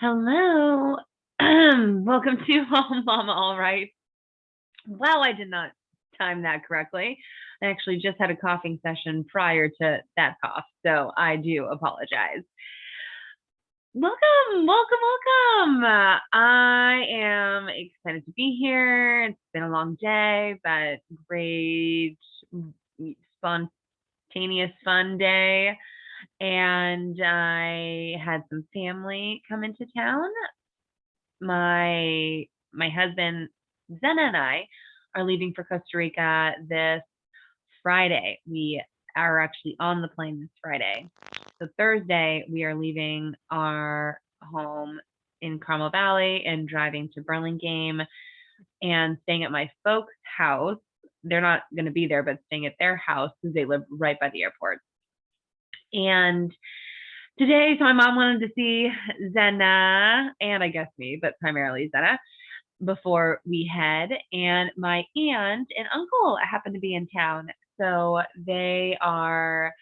Hello. Welcome to Home Mama All Right. Wow, I did not time that correctly. I actually just had a coughing session prior to that cough, so I do apologize. Welcome, welcome, welcome. I am excited to be here. It's been a long day, but great, spontaneous, fun day. And I had some family come into town. My husband Zena and I are leaving for Costa Rica this Friday. We are actually on the plane this Friday. So Thursday we are leaving our home in Carmel Valley and driving to Burlingame and staying at my folks' house. They're not going to be there, but staying at their house because they live right by the airport. And today, so my mom wanted to see Zena, and I guess me, but primarily Zena, before we head. And my aunt and uncle happen to be in town. So they were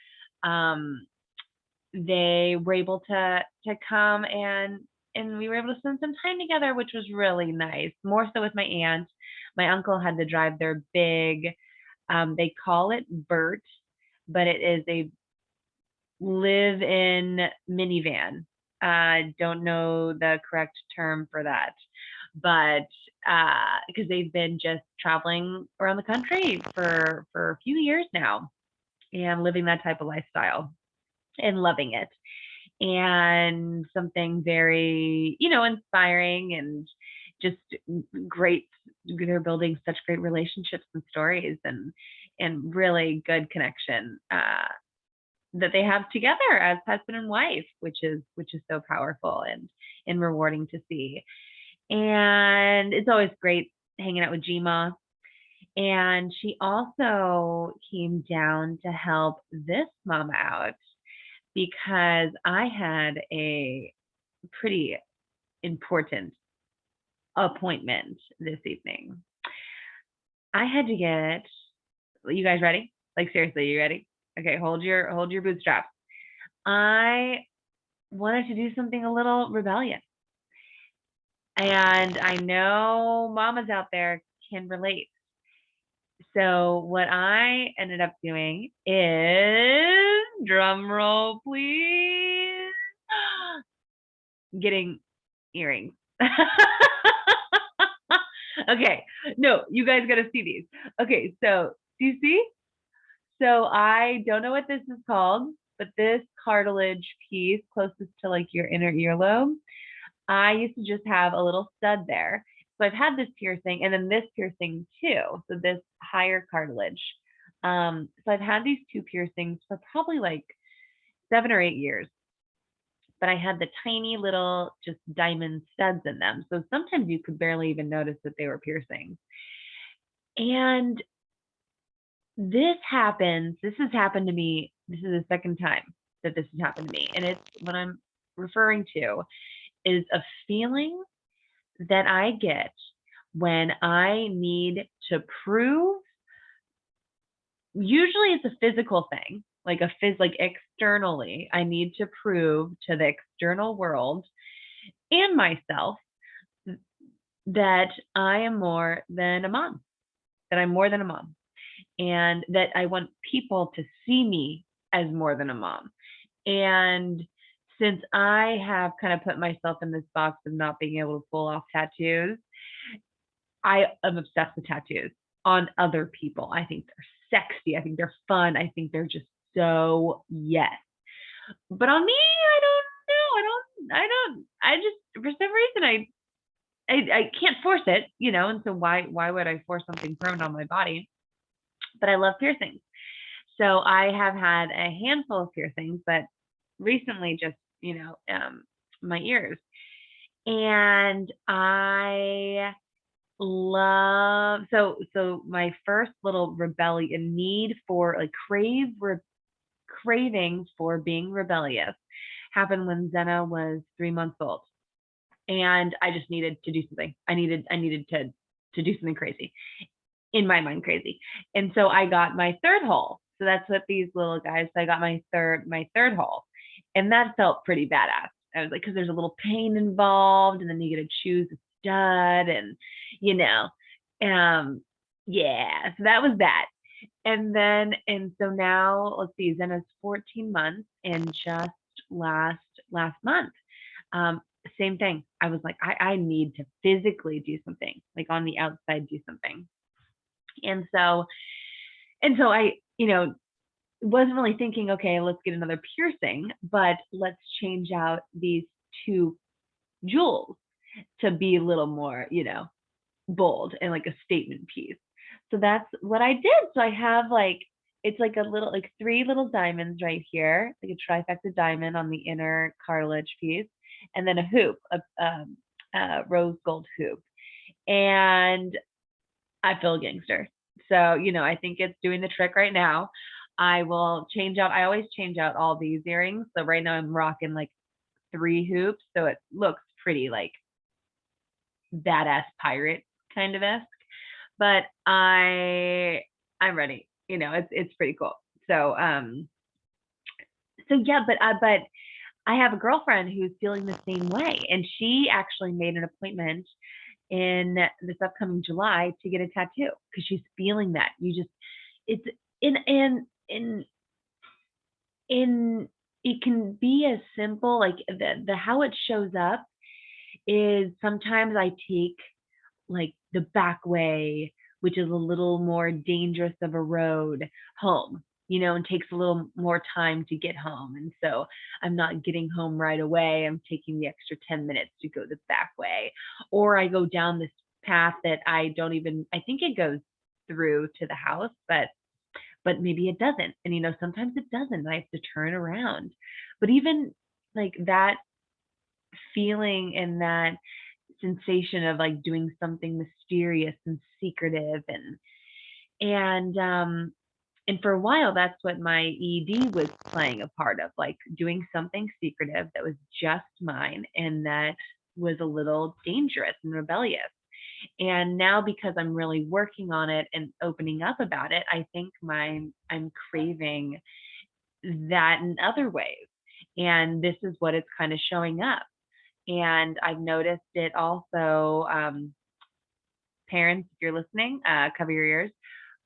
able to come and we were able to spend some time together, which was really nice. More so with my aunt. My uncle had to drive their big, they call it Bert, but it is a live-in minivan. Don't know the correct term for that, but because they've been just traveling around the country for a few years now and living that type of lifestyle and loving it. And something very, inspiring and just great. They're building such great relationships and stories and really good connection that they have together as husband and wife, which is so powerful and rewarding to see. And it's always great hanging out with Gma. And she also came down to help this mama out because I had a pretty important appointment this evening. I had to get, you guys ready? Like seriously, you ready? Okay, hold your bootstraps. I wanted to do something a little rebellious. And I know mamas out there can relate. So what I ended up doing is, drum roll please, getting earrings. Okay, no, you guys got to see these. Okay, so do you see? So I don't know what this is called, but this cartilage piece closest to like your inner earlobe, I used to just have a little stud there. So I've had this piercing and then this piercing too. So this higher cartilage. So I've had these two piercings for probably like 7 or 8 years. But I had the tiny little just diamond studs in them. So sometimes you could barely even notice that they were piercings. And this has happened to me. This is the second time that this has happened to me. And it's what I'm referring to is a feeling that I get when I need to prove, usually it's a physical thing, like externally, I need to prove to the external world and myself that I am more than a mom, that I'm more than a mom, and that I want people to see me as more than a mom. And since I have kind of put myself in this box of not being able to pull off tattoos, I am obsessed with tattoos on other people. I think they're sexy. I think they're fun. I think they're just so yes. But on me, I just, for some reason, I can't force it, and so why would I force something permanent on my body? But I love piercings. So I have had a handful of piercings, but recently just, my ears. And I love, so my first little rebellion need for like craving for being rebellious happened when Zena was 3 months old. And I just needed to do something. I needed to do something crazy, in my mind crazy. And so I got my third hole. So that's what these little guys, so I got my third hole. And that felt pretty badass. I was like, because there's a little pain involved, and then you get to choose a stud, and you know, um, yeah. So that was that. And so now let's see, Zena's 14 months, and just last month, um, same thing. I was like, I need to physically do something, like on the outside, do something. And so I, wasn't really thinking, okay, let's get another piercing, but let's change out these two jewels to be a little more, bold and like a statement piece. So that's what I did. So I have like, it's like a little, like three little diamonds right here, like a trifecta diamond on the inner cartilage piece, and then a hoop, a rose gold hoop. And I feel a gangster. So, I think it's doing the trick right now. I will change out, I always change out all these earrings. So right now I'm rocking like 3 hoops. So it looks pretty like badass pirate kind of esque. But I'm ready. It's pretty cool. So yeah, but I have a girlfriend who's feeling the same way, and she actually made an appointment in this upcoming July to get a tattoo because she's feeling that. It's in it can be as simple, like the how it shows up is sometimes I take like the back way, which is a little more dangerous of a road home, and takes a little more time to get home. And so I'm not getting home right away. I'm taking the extra 10 minutes to go the back way. Or I go down this path that I think it goes through to the house, but maybe it doesn't. And sometimes it doesn't. I have to turn around. But even like that feeling and that sensation of like doing something mysterious and secretive, and for a while that's what my ED was playing a part of, like doing something secretive that was just mine and that was a little dangerous and rebellious. And now, because I'm really working on it and opening up about it, I think I'm craving that in other ways. And this is what it's kind of showing up. And I've noticed it also, parents, if you're listening, cover your ears,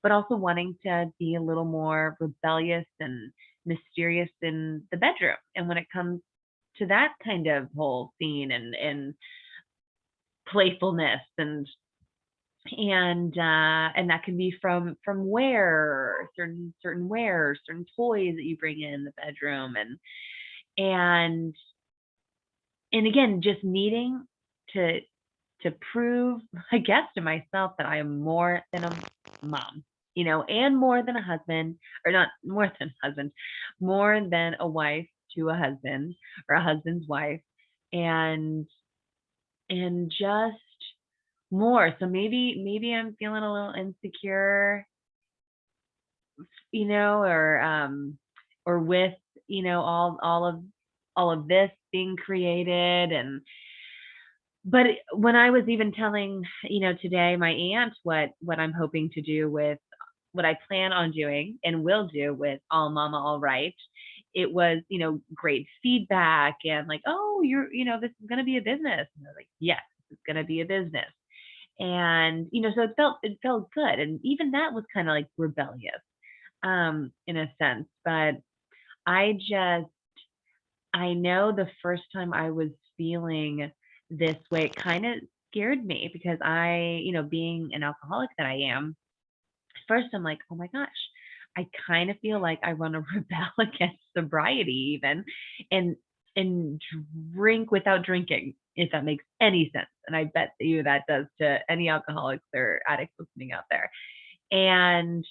but also wanting to be a little more rebellious and mysterious in the bedroom. And when it comes to that kind of whole scene and playfulness and that can be from certain wares, certain toys that you bring in the bedroom, and again, just needing to prove, I guess, to myself that I am more than a mom, and more than a husband, or not more than a husband, more than a wife to a husband or a husband's wife, and just more. So maybe I'm feeling a little insecure, or with, all of this being created. But when I was even telling, today my aunt what I'm hoping to do with what I plan on doing and will do with All Mama All Right, it was, great feedback and like, oh, this is going to be a business. And I was like, yes, it's going to be a business. And, so it felt good. And even that was kind of like rebellious, in a sense. But I know the first time I was feeling this way, it kind of scared me because being an alcoholic that I am, first I'm like, oh my gosh, I kind of feel like I want to rebel against sobriety even, and drink without drinking, if that makes any sense. And I bet that does to any alcoholics or addicts listening out there. And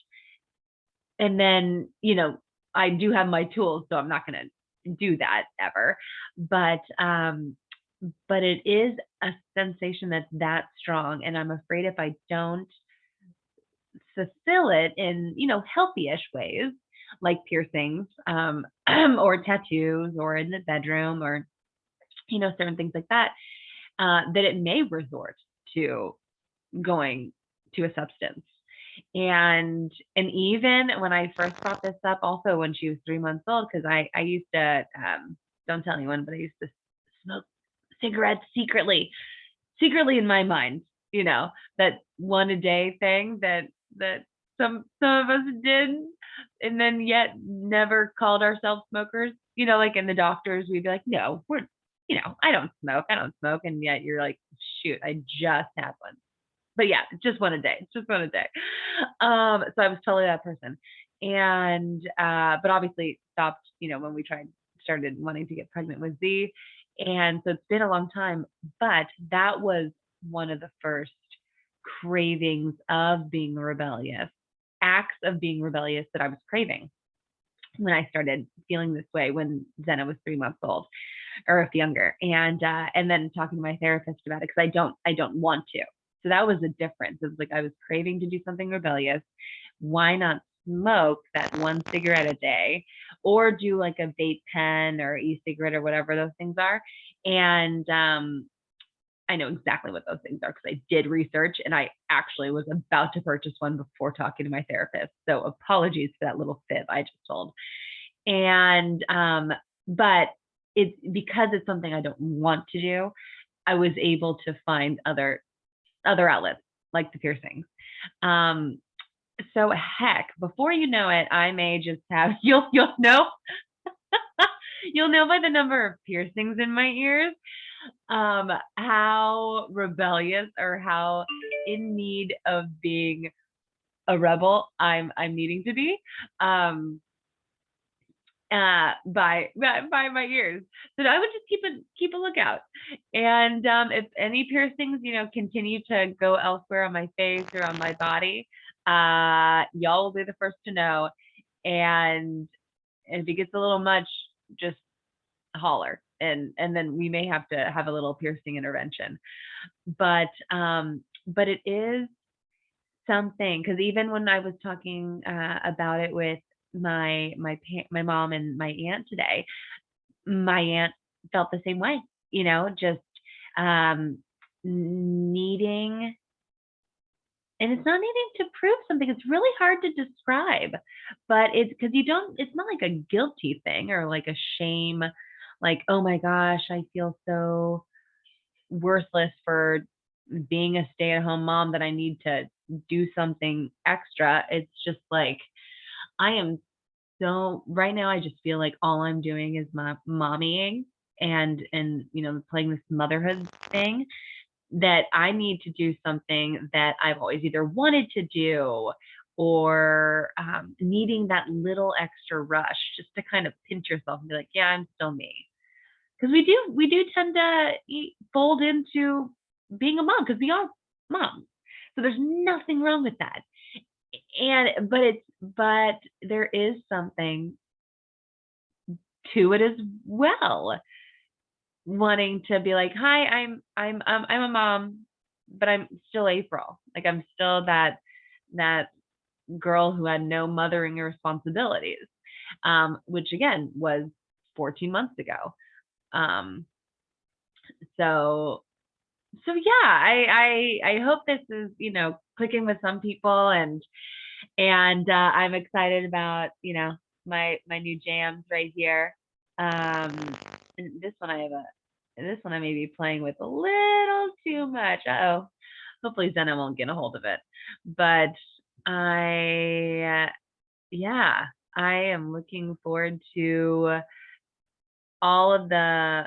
then, I do have my tools, so I'm not going to do that ever. But it is a sensation that's strong, and I'm afraid if I don't fulfill it in, healthy-ish ways, like piercings, or tattoos, or in the bedroom, or certain things like that, that it may resort to going to a substance. And even when I first brought this up, also when she was 3 months old, because I used to, don't tell anyone, but I used to smoke cigarettes secretly in my mind, that one a day thing that some of us did, and then yet never called ourselves smokers. Like in the doctors, we'd be like, no, I don't smoke, and yet you're like, shoot, I just had one. But yeah, just one a day, just one a day. So I was totally that person, and but obviously stopped, when we started wanting to get pregnant with Z, and so it's been a long time. But that was one of the first cravings of being rebellious, acts of being rebellious that I was craving when I started feeling this way when Zena was 3 months old, or if younger, and then talking to my therapist about it, because I don't want to. So that was the difference. It was like I was craving to do something rebellious. Why not smoke that one cigarette a day, or do like a vape pen or e-cigarette or whatever those things are? And I know exactly what those things are because I did research, and I actually was about to purchase one before talking to my therapist. So apologies for that little fib I just told. And but it's because it's something I don't want to do, I was able to find other outlets like the piercings. So heck, before you know it, I may just have you'll know you'll know by the number of piercings in my ears, how rebellious or how in need of being a rebel I'm needing to be. By my ears. So I would just keep a lookout. And if any piercings, continue to go elsewhere on my face or on my body, y'all will be the first to know. And if it gets a little much, just holler, and then we may have to have a little piercing intervention. But it is something, because even when I was talking about it with my mom and my aunt today, my aunt felt the same way, just needing, and it's not needing to prove something. It's really hard to describe, but it's because it's not like a guilty thing or like a shame, like, oh my gosh, I feel so worthless for being a stay-at-home mom that I need to do something extra. It's just like I am so right now, I just feel like all I'm doing is mommying and playing this motherhood thing, that I need to do something that I've always either wanted to do, or needing that little extra rush just to kind of pinch yourself and be like, yeah, I'm still me. Because we do tend to fold into being a mom, because we are moms. So there's nothing wrong with that. But there is something to it as well. Wanting to be like, hi, I'm a mom, but I'm still April. Like I'm still that girl who had no mothering responsibilities, which again was 14 months ago. So yeah, I hope this is, clicking with some people, and I'm excited about, my new jams right here. And this one I may be playing with a little too much. Uh-oh. Hopefully Zena won't get a hold of it. But yeah, I am looking forward to all of the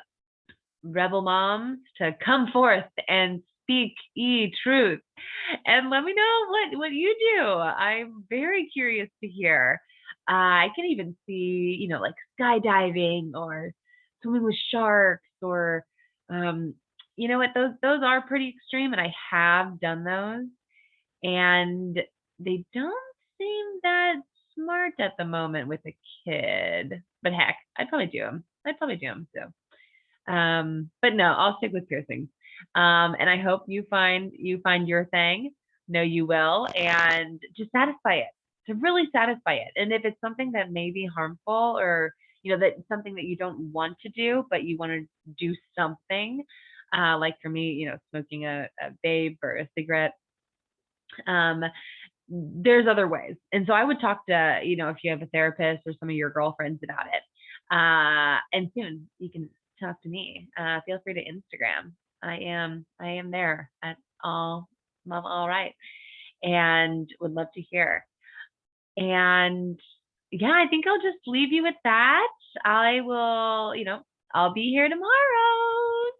rebel moms to come forth and speak truth, and let me know what you do. I'm very curious to hear. I can even see, like skydiving or swimming with sharks, or you know what, those are pretty extreme, and I have done those, and they don't seem that smart at the moment with a kid. But heck, I'd probably do them. So but no, I'll stick with piercings. And I hope you find your thing. No, you will, and just satisfy it. To really satisfy it. And if it's something that may be harmful, or that's something that you don't want to do, but you want to do something, like for me, smoking a vape or a cigarette, there's other ways. And so I would talk to, if you have a therapist or some of your girlfriends about it. And soon you can talk to me, feel free to Instagram. I am there at all Mama All Right, and would love to hear. And yeah, I think I'll just leave you with that. I will, I'll be here tomorrow.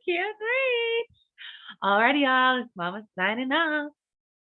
Can't wait. Alrighty, y'all. It's Mama signing off.